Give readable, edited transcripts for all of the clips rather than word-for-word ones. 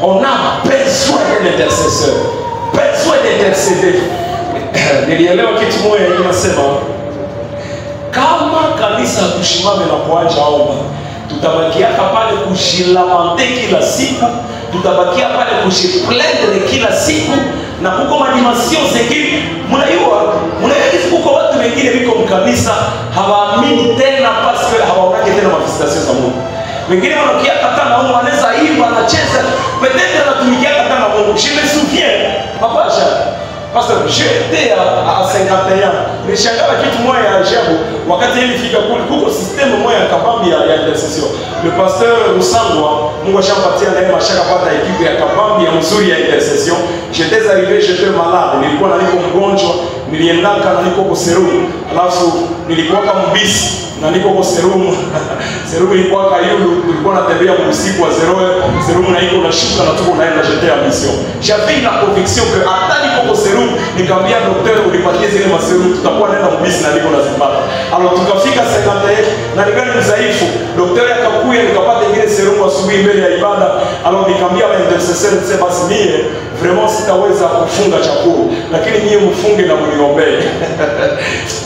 On a besoin d'un intercesseur. Besoin d'intercéder. Nilielewa kitu moja inasema kama kanisa kushimame na kuacha omba, tutabakia pale kushilamante kila siku, tutabakia pale kushiplendre kila siku, na kuko madimension zingine mnaiwa kuko watu wengine wiko mkanisa hawaamini tena parce hawaonake tena manifestation za Mungu. Wengine wanakia kata na Mungu, anaweza imba anacheza, peut-être anatumikia kata na Mungu. Je me souviens papa Jacques, parce que j'étais à 51, nilishangaa kitu moja ya ajabu wakati nilifika kule. Kuko system moja ya kabambi ya intercession. Le pasteur Rusangwa, Mungu ashampatia neema, ashakapata equipe ya kabambi ya mzuri ya intercession. J'étais arrivé, j'étais malade, nilikuwa niko mgonjwa, niliendaka na niko kwa serum, alafu nilikuwa kama mbisi na niko kwa serum. Serum ilikuwa kayulu, tulikuwa natembea usiku wa serum na iko nashuka na tuko naenda jeter à mission. J'avais la conviction que hata niko kwa serum, nikamwambia daktari unipatie zile maserum, tutakuwa naenda mbisi na niko nazipata. Alors tukafika 51 na nilikuwa mzaifu, daktari akakuja nikapata ingine serum asubuhi mbele ya ibada. Alors nikamwambia wa intercesseur sema basi mie vraiment sitaweza kufunga chakula, lakini nyie mfunge na mniombee.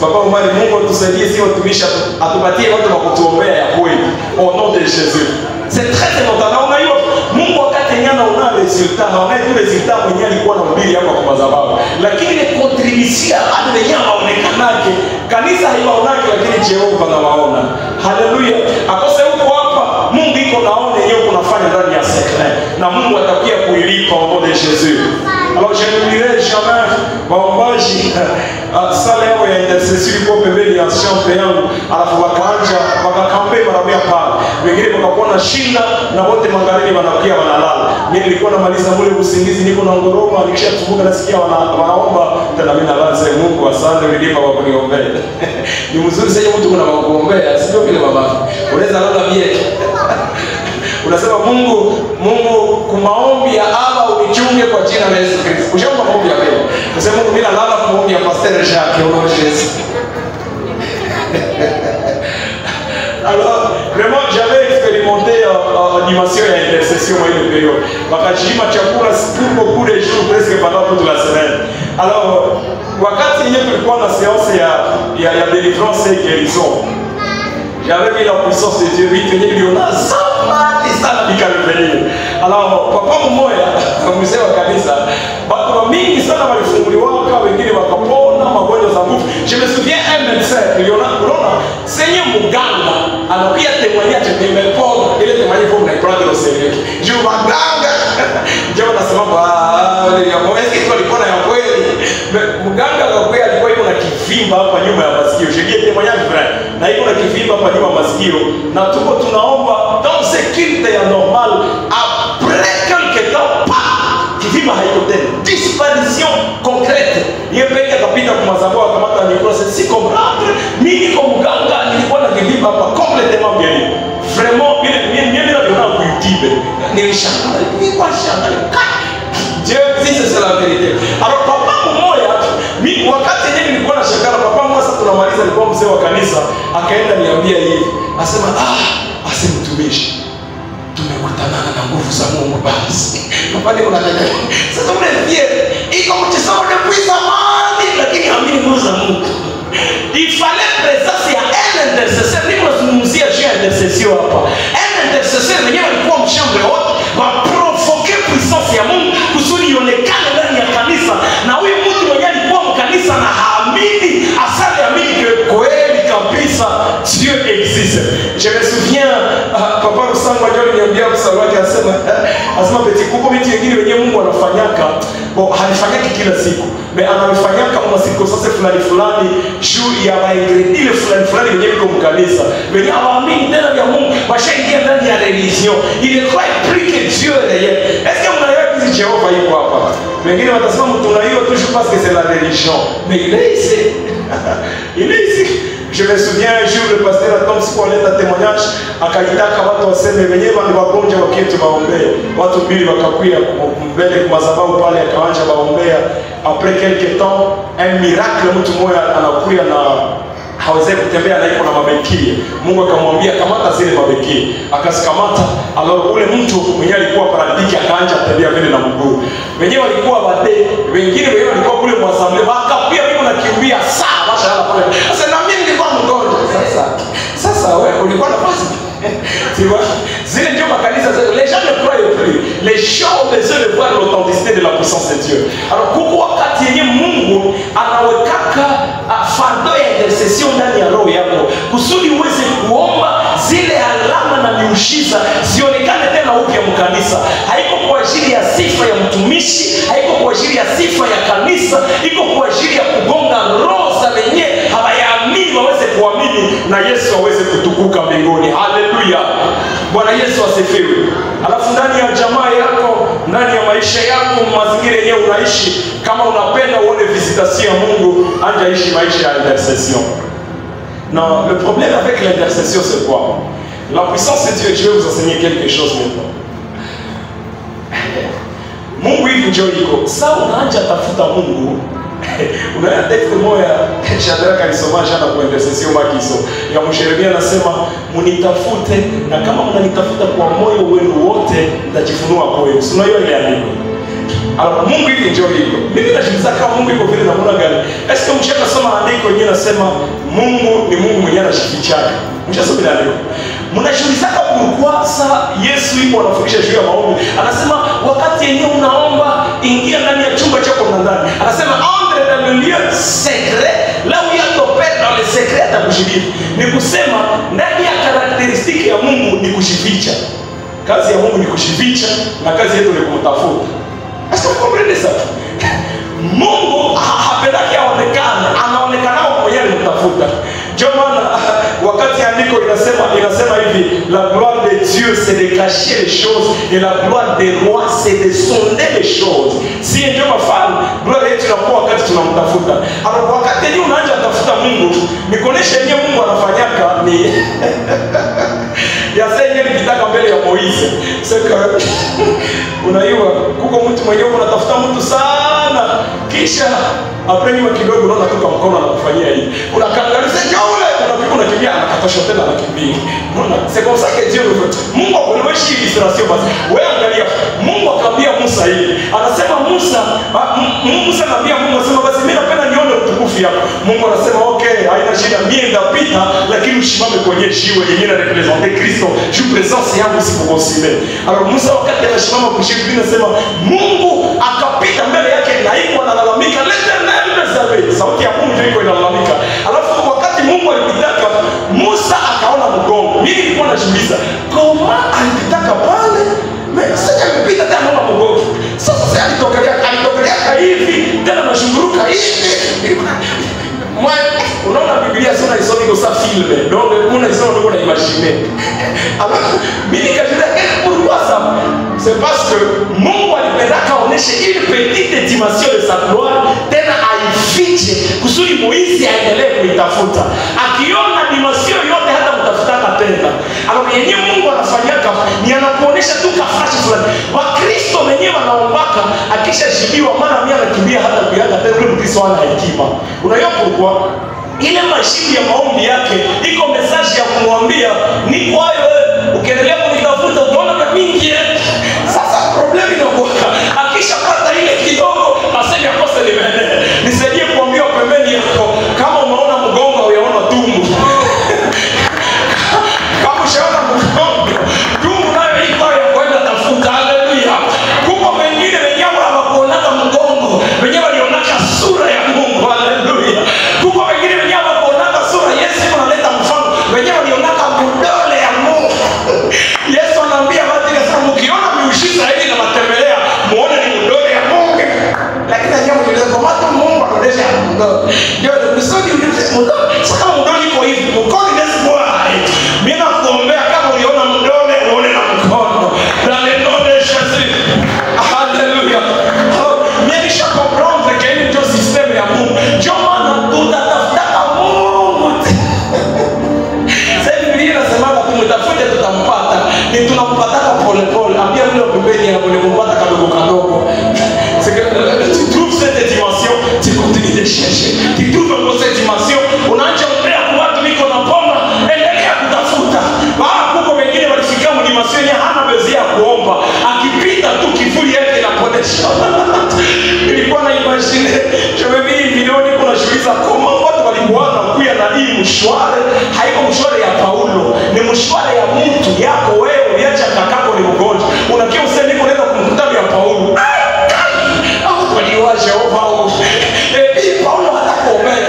Baba umani, Mungu atusaidie sisi watumishi, atupatie watu wa kutuombea ya kweli au nom de Jésus. C'est très important. Na unajua Mungu wakati nyana una resultat, na una tu resultat mwenye alikuwa na mbili hapa kwa madhabahu, lakini ile contribution anayenyama aonekanake kanisa haiwaonake, lakini Jehova anawaona. Haleluya. Akose huko hapa Mungu iko naona yeye kunafanya ndani ya secret, na Mungu atakuja kuilipa au nom de Jésus. Alors je n'oublierai jamais waombaji sala yao ya intercession kwa pembeni ya chambre yangu, alafu wakakampe marabia pale. Wengine wakakuwa na shinda na wote magharibi wanakuja wanalala. Mimi nilikuwa namaliza mule usingizi, niko na ngoroma, nikishatumbuka nasikia wanaomba, tena mimi nalaza. Mungu asante nilipa kwa kuniombea. Ni mzuri sasa mtu kuna kuombea, sio vile baba. Unaweza lala bie. Unasema Mungu kumaombi ya Allah unichunge kwa jina la Yesu Kristo. Ushaomba maombi ya wewe. Unasema Mungu mimi nalala kwa maombi ya Pastor Jacques au Jésus. Alors, vraiment j'avais expérimenté dimension ya intercession dans une période. Wakajima chakula pour beaucoup de jours, presque pendant toute la semaine. Alors, wakati yenyewe tulikuwa na séance ya délivrance et guérison. J'avais mis la puissance de Dieu, vite venu lui on a sana nikalipelea. Alors papa mmoja mzee wa kanisa, watu mingi sana walifunguliwa, wengine wakapona magonjwa za nguvu. Je me souviens un médecin, unaona senye muganga anakuja témoigner que nimepona, ile témoigner pour ne prendre au sérieux. Je muganga ndio nasema ya mwezi kwa alipona ya kweli. Muganga akakuja alikuwa yuko na kivimba hapa nyuma ya masikio. Je dis témoignage vrai. Na yuko na kivimba hapa nyuma ya masikio. Na tuko tunaomba dans sécurité ya normal, après quelque temps kivimba haiko tena. Disparition concrète. Yeye peke akapita kwa madhabahu akamata micro, si comprendre. Mimi kwa muganga nilikuwa na kivimba hapa complètement guéri. Vraiment mimi na ndio kuitibe. Nilishangaa. Nilikuwa shangaa. Dieu dit c'est la vérité. Alors papa mmoja mimi wakati yeye nilikuwa na shangara, papa mmoja sasa tunamaliza, alikuwa mzee wa kanisa, akaenda niambia hivi, asema mtumishi, tumekutana na nguvu za Mungu basi. Papa leo nataka sasa mnafie iko mtisao de puissance, lakini amini nguvu za Mungu. Il fallait présence ya un intercesseur. Niko nazungumzia juu ya intercession hapa. Un intercesseur mwenyewe alikuwa mshambre wote wa provoquer puissance ya Mungu kusudi ionekane ndani ya kanisa, na huyu mtu mwenyewe alikuwa mkanisa na haamini, asali amini kweli kabisa Dieu existe. Je me souviens papa Rusangwa ndio aliniambia msalo wake, asema beti kuko vitu vingine wenyewe Mungu anafanyaka, halifanyaki kila siku, anafanyaka kwa siku sasa fulani juu ya ile fulani wenyewe kwa mkanisa. Wenyewe hawaamini tena vya Mungu, washaingia ndani ya religion. Il est quoi plus que Dieu réel. Est-ce que mnaelewa kizi Jehova yuko hapa? Wengine watasema mtu unaiwa toujours parce que c'est la religion. Mais il est ici. Il est ici. Je me souviens un jour le pasteur Tom siku aleta témoignage, akaitaka watu waseme wenyewe ni wagonjwa wakietu waombea. Watu mbili wakakuja mbele kwa madhabahu pale, akaanza waombea. Après quelque temps un miracle, mtu mmoja anakuja na hawezi kutembea na iko na mabekie. Mungu akamwambia kamata zile mabekie, akazikamata. Alors ule mtu mwenye alikuwa paralitiki akaanza kutembea vile na mguu. Wenyewe walikuwa bade, wengine wenyewe walikuwa kule mwasamble, wakapia mimi nakimbia saa mashallah pale. Sasa na mimi nilikuwa mgonjwa. Sasa wewe ulikuwa na pasi. Tu vois, zile ndio makanisa, les gens ne croient plus. Les gens ont besoin de voir l'authenticité de la puissance de Dieu. Alors kuko wakati yenye Mungu anawekaka fando ya intercession ndani ya roho yako kusudi uweze kuomba zile alama na miujiza zionekane tena upya mkanisa. Haiko kwa ajili ya sifa ya mtumishi, haiko kwa ajili ya sifa ya kanisa, iko kwa ajili ya kugonga roho za wenyewe hawayaamini waweze kuamini na Yesu aweze kutukuka mbinguni. Haleluya. Bwana Yesu asifiwe. Alafu ndani ya jamaa yako, ndani ya maisha yako, mazingira yenyewe unaishi, kama unapenda uone visitation ya Mungu, anja ishi maisha ya intercession. Non, le problème avec l'intercession c'est quoi? La puissance de Dieu, je vais vous enseigner quelque chose maintenant. Mungu hivi ndio iko. Sasa unaanza tafuta Mungu. Unaona texte moja Shadraka alisoma jana kwa intercession makiso. Ya Msheremia anasema munitafute na kama mnanitafuta kwa moyo wenu wote nitajifunua kwenu. Sio hiyo ile andiko. Alors Mungu hivi ndio iko. Mimi najiuliza kama Mungu iko vile namna gani? Est-ce que mshaka soma andiko yenyewe nasema Mungu ni Mungu mwenyewe anajificha. Mshasoma ile andiko. Mnajiuliza kwa sasa Yesu yuko anafundisha juu ya maombi. Anasema wakati yenyewe unaomba ingia ndani ya chumba chako ndani. Anasema entre dans le lieu secret, là où il y a ton père dans le secret atakujibu. Ni kusema ndani ya karakteristiki ya Mungu ni kujificha. Kazi ya Mungu ni kujificha na kazi yetu ni kumtafuta. Est-ce que vous comprenez ça? Mungu hapendaki aonekane, anaonekana mwenyewe mtafuta. Ndio maana wakati andiko inasema hivi, la gloire de Dieu c'est de cacher les choses et la gloire des rois c'est de sonder les choses. Si ndio mafano, gloire yetu inakuwa wakati tunamtafuta. Alors wakati ndio unaanza kutafuta Mungu, nikuoneshe yeye Mungu anafanyaka ni ya sasa nikitaka mbele ya Moise. Sasa unaiwa kuko mtu mwenyewe unatafuta mtu sana, kisha apeni kidogo unaona toka mkono anakufanyia hivi. Unakangalia ule unapiga unakimbia anakatosha tena anakimbia. Unaona? C'est comme ça que Dieu le fait. Mungu akuonyesha illustration basi. Wewe angalia, Mungu akamwambia Musa hivi. Anasema Musa anamwambia Mungu anasema basi mimi napenda nione utukufu wako. Mungu anasema okay, haina shida mimi ndapita lakini usimame kwenye jiwe yenyewe na representer Kristo. Je présence yangu sikukonsume. Alors Musa wakati anasimama kwa jiwe anasema Mungu akapita mbele yake na iko analalamika l'Éternel réservé. Sauti ya Mungu iko inalalamika. Alafu wakati Mungu alipitaka Musa akaona mgongo. Mimi nilikuwa najiuliza kama alipitaka pale sasa amepita tena na mgongo. Sasa alitokelea hivi tena anashunguruka hivi. Unaona Biblia sana isome kwa sa film. Donc unaisoma ndio unaimagine. Alors mimi nikajiuliza pourquoi ça? C'est parce que Mungu alipenda kaoneshe ile petite dimension de sa gloire tena aifiche kusudi Moise aendelee kuitafuta. Akiona dimension yote hata mtafutaka tena. Alors yenyewe Mungu anafanyaka ni anakuonesha tu kafasi fulani. Wakristo wenyewe wanaombaka akishajibiwa mara mia anakimbia hata kuyaga tena ule Mkristo ana hekima. Unajua pourquoi? Ile mashini ya maombi yake iko message ya kumwambia ni kwayo ukiendelea kunitafuta utaona mingi. Sasa problemi inakuwa akishapata ile kidogo aseme akose limeenea. Nisaidie kuambia pembeni yako kama unaona mgongo au unaona tumbo. Kama ushaona mgongo, tumbo nayo iko ya kwenda tafuta. Haleluya. Kuko wengine wenyewe hawakuonaka mgongo, wenyewe walionaka sura ya Mungu. Haleluya. Kuko wengine wenyewe hawakuonaka sura. Yesu analeta mfano, wenyewe walionaka mdole ya Mungu. Yesu anaambia watu kama mkiona miujiza hii na matembelea muone ni mdole ya Mungu. Lakini nyinyi mnaweza kumata Mungu anaonesha mdole. Ndio msodi mdole. Sasa mdole iko hivi, mkono ni sawa. Mimi nakuombea kama uliona mdole uone na mkono. Dans le nom de Jésus. Haleluya. Mimi nisha comprendre que ni ndio system ya Mungu. Ndio maana tutatafuta Mungu. Sasa Biblia inasema tumtafute tutampata. Ni tunampata pole pole. Ambia yule pembeni ya kumpata kadogo kadogo. C'est que tu trouves cette dimension, tu continues de chercher. Tu trouves maisha. Nilikuwa na imagine chamebi video niko na shughuli kama watu walikuwa kuya na hii mshware, haiko mshware ya Paulo, ni mshware ya mtu yako wewe, uliacha kakako ni mgonjwa. Unakia useme niko naenda kumkutana ya Paulo. Au waliwaje au Paulo atakomea.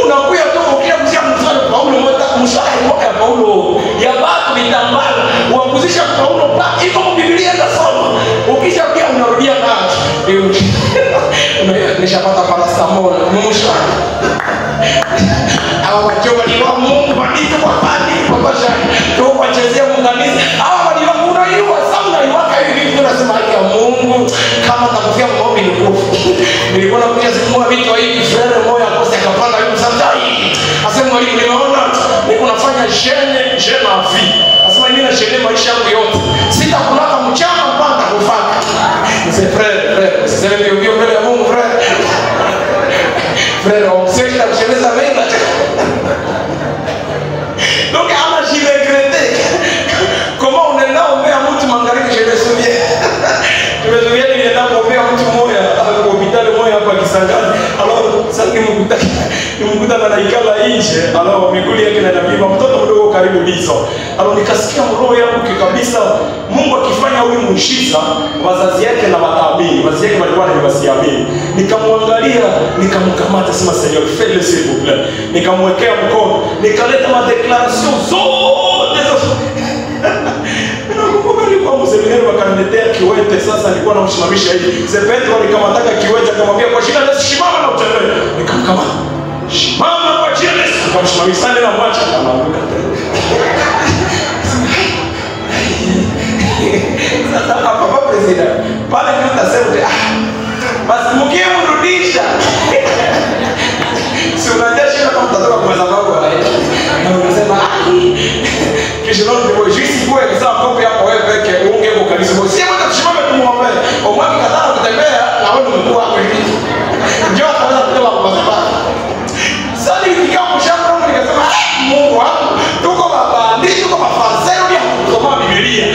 Unakuya tu ukia mzia mfano Paulo mshware ya Paulo ya watu vitambala uanguzisha Paulo pa iko Biblia inasoma. Ukisha pia unarudia nacho. Nimeshapata paracetamol mshware. Hawa wajoga ni wa Mungu badito kwa pande kwa pasha. Tu wachezea Mungu. Hawa wali wa Mungu hiyo sauna iwaka hivi tunasema ya Mungu kama nakufia maombi ni kufu. Nilikuwa nakuja sikumwa vitu hivi frere moyo akose akapanda hiyo samtai. Asema mwalimu nimeona niko nafanya jene afi. Asema mimi na jene maisha yangu yote. Sitakulaka mchana mpaka kufaka. Mzee frere, sasa ndio mbele ya Mungu frere. Frère, on sait que la jeunesse avait là. Donc, on a regretté. Comment on est là, on met un mot mangaré que je me souviens. Je me souviens, il est là pour faire un petit mot à l'hôpital, moi, à Pakistan. Alors, ça, il me na naikala nje. Alors, miguu yake na nabiba mtoto mdogo karibu lizo. Alors, nikasikia roho yangu kabisa, Mungu akifanya huyu muujiza, wazazi yake na wataamini. Wazazi yake walikuwa ni wasiamini. Nikamwangalia, nikamkamata sema Seigneur, fais-le s'il vous plaît. Nikamwekea mkono, nikaleta madeclaration zote. Nakumbuka nilikuwa mseminari wakaniletea kiwete, sasa nilikuwa namsimamisha hivi. Petro nikamataka kiwete, akamwambia kwa jina la Yesu simama na utembee. Nikamkamata. Simama kwa jina la Yesu. Nikamsimamisha sana na mwacha anaanguka tena. Sasa hapa president, pale ndio nasema basi mkie mrudisha. Si unajua shida kama mtatoka kwa sababu na unasema kisha ndio juice kwa sababu kopi hapo wewe peke unge kwa kanisa. Sio hata kusimama tumuombe. Omwaki kadhaa kutembea na wewe mkuu wako hivi. Njoo ataweza kutoka kwa sababu. Sasa nikikaa mshamba nikasema Mungu wangu tuko baba, tuko mafariseo ya kusoma Biblia.